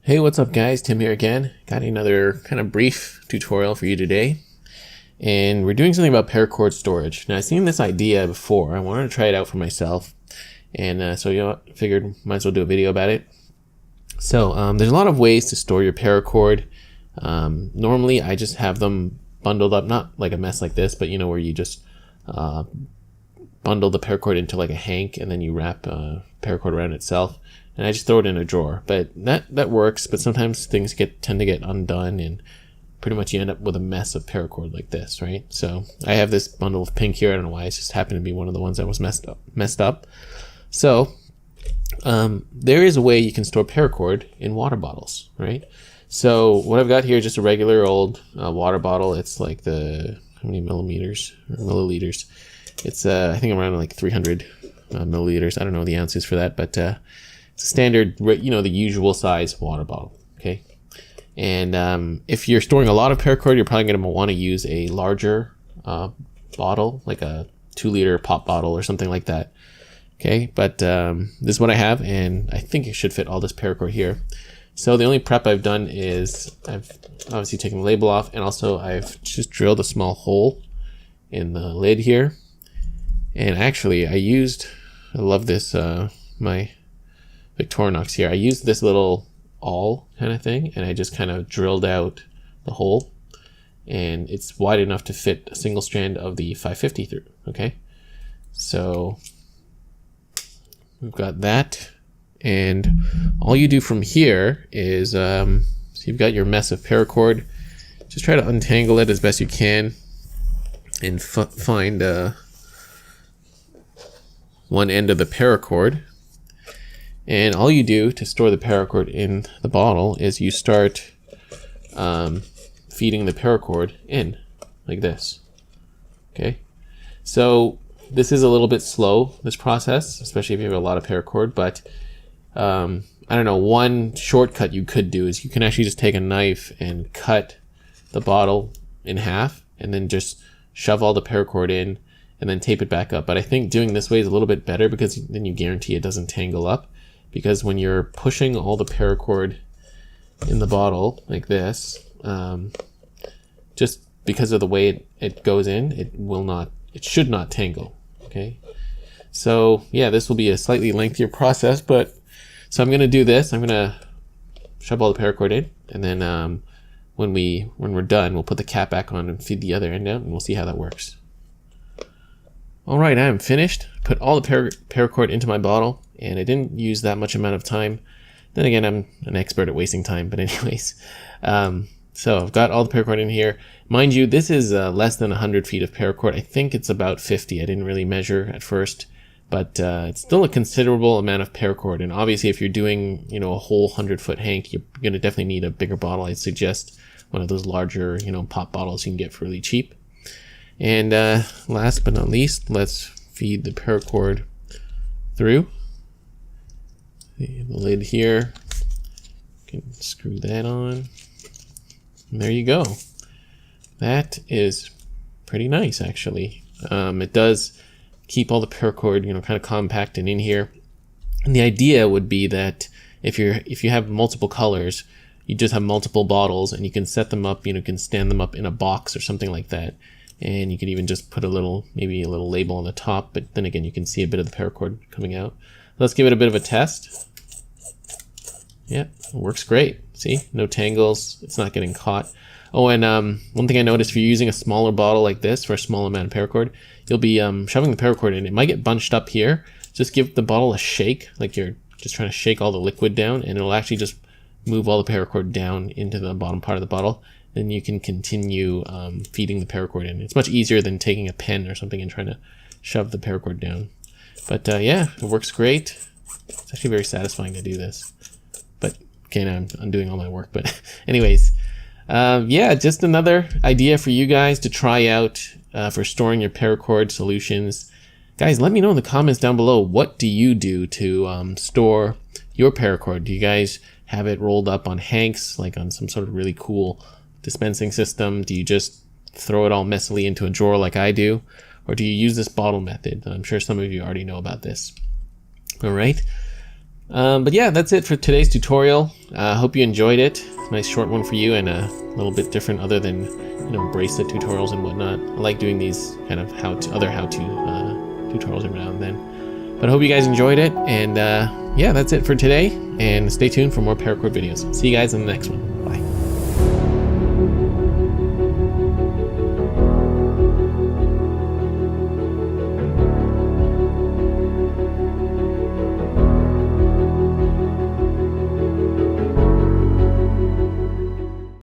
Hey, what's up guys? Tim here again. Got another kind of brief tutorial for you today. And we're doing something about paracord storage. Now I've seen this idea before. I wanted to try it out for myself. And so figured might as well do a video about it. So there's a lot of ways to store your paracord. Normally I just have them bundled up, not like a mess like this, but you know where you just bundle the paracord into like a hank and then you wrap paracord around itself. And I just throw it in a drawer, but that works. But sometimes things tend to get undone, and pretty much you end up with a mess of paracord like this, right? So I have this bundle of pink here. I don't know why. It just happened to be one of the ones that was messed up. So there is a way you can store paracord in water bottles, right? So what I've got here is just a regular old water bottle. It's like how many millimeters or milliliters? It's I think around like 300 milliliters. I don't know the ounces for that, but it's a standard, you know, the usual size water bottle, okay? And if you're storing a lot of paracord, you're probably going to want to use a larger bottle, like a 2-liter pop bottle or something like that, okay? But this is what I have, and I think it should fit all this paracord here. So the only prep I've done is I've obviously taken the label off, and also I've just drilled a small hole in the lid here. And actually, I love this, my Victorinox here. I used this little awl kind of thing, and I just kind of drilled out the hole, and it's wide enough to fit a single strand of the 550 through, okay? So we've got that, and all you do from here is, so you've got your mess of paracord, just try to untangle it as best you can, and find one end of the paracord. And all you do to store the paracord in the bottle is you start feeding the paracord in like this. Okay, so this is a little bit slow, this process, especially if you have a lot of paracord, but I don't know, one shortcut you could do is you can actually just take a knife and cut the bottle in half and then just shove all the paracord in and then tape it back up. But I think doing this way is a little bit better because then you guarantee it doesn't tangle up. Because when you're pushing all the paracord in the bottle like this, just because of the way it goes in, it should not tangle, okay? So yeah, this will be a slightly lengthier process, but so I'm gonna do this. I'm gonna shove all the paracord in, and then when we're done, we'll put the cap back on and feed the other end out, and we'll see how that works. All right, I am finished. Put all the paracord into my bottle, and I didn't use that much amount of time. Then again, I'm an expert at wasting time, but anyways. So I've got all the paracord in here. Mind you, this is less than 100 feet of paracord. I think it's about 50. I didn't really measure at first, but it's still a considerable amount of paracord. And obviously, if you're doing, you know, a whole 100-foot hank, you're going to definitely need a bigger bottle. I'd suggest one of those larger, you know, pop bottles you can get for really cheap. And last but not least, let's feed the paracord through. The lid here, you can screw that on. And there you go. That is pretty nice, actually. It does keep all the paracord, you know, kind of compact and in here. And the idea would be that if you have multiple colors, you just have multiple bottles, and you can set them up. You know, you can stand them up in a box or something like that. And you could even just put maybe a little label on the top, but then again, you can see a bit of the paracord coming out. Let's give it a bit of a test. Yeah, it works great. See, no tangles, it's not getting caught. Oh, and one thing I noticed, if you're using a smaller bottle like this for a small amount of paracord, you'll be shoving the paracord in. It might get bunched up here. Just give the bottle a shake, like you're just trying to shake all the liquid down, and it'll actually just move all the paracord down into the bottom part of the bottle. Then you can continue feeding the paracord in. It's much easier than taking a pen or something and trying to shove the paracord down. But yeah, it works great. It's actually very satisfying to do this. But okay, now I'm doing all my work. But anyways, yeah, just another idea for you guys to try out for storing your paracord solutions. Guys, let me know in the comments down below, what do you do to store your paracord? Do you guys have it rolled up on hanks, like on some sort of really cool dispensing system? Do you just throw it all messily into a drawer like I do? Or do you use this bottle method? I'm sure some of you already know about this. All right. But yeah, that's it for today's tutorial. Hope you enjoyed it. Nice short one for you, and a little bit different other than, you know, bracelet tutorials and whatnot. I like doing these kind of other how-to tutorials every now and then. But I hope you guys enjoyed it, and yeah, that's it for today, and stay tuned for more paracord videos. See you guys in the next one.